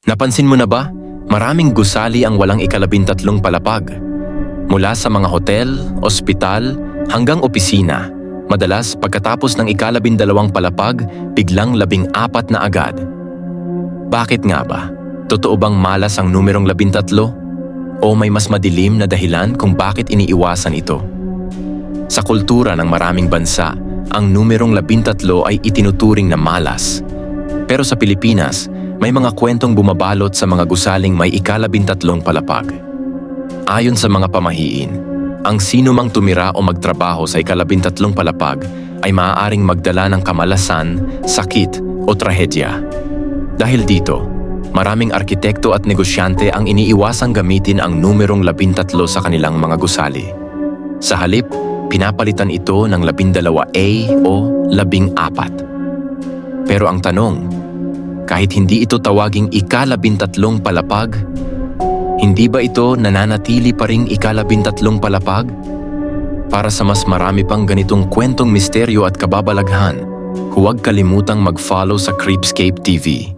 Napansin mo na ba? Maraming gusali ang walang ikalabintatlong palapag. Mula sa mga hotel, ospital, hanggang opisina, madalas pagkatapos ng ikalabindalawang palapag, biglang 14 na agad. Bakit nga ba? Totoo bang malas ang numerong 13? O may mas madilim na dahilan kung bakit iniiwasan ito? Sa kultura ng maraming bansa, ang numerong 13 ay itinuturing na malas. Pero sa Pilipinas, may mga kwentong bumabalot sa mga gusaling may ikalabintatlong palapag. Ayon sa mga pamahiin, ang sino mang tumira o magtrabaho sa ikalabintatlong palapag ay maaaring magdala ng kamalasan, sakit o trahedya. Dahil dito, maraming arkitekto at negosyante ang iniiwasang gamitin ang numerong 13 sa kanilang mga gusali. Sa halip, pinapalitan ito ng 12A o 14. Pero ang tanong, kahit hindi ito tawaging ikalabintatlong palapag, hindi ba ito nananatili pa ring ikalabintatlong palapag? Para sa mas marami pang ganitong kwentong misteryo at kababalaghan, huwag kalimutang mag-follow sa Creepscape TV.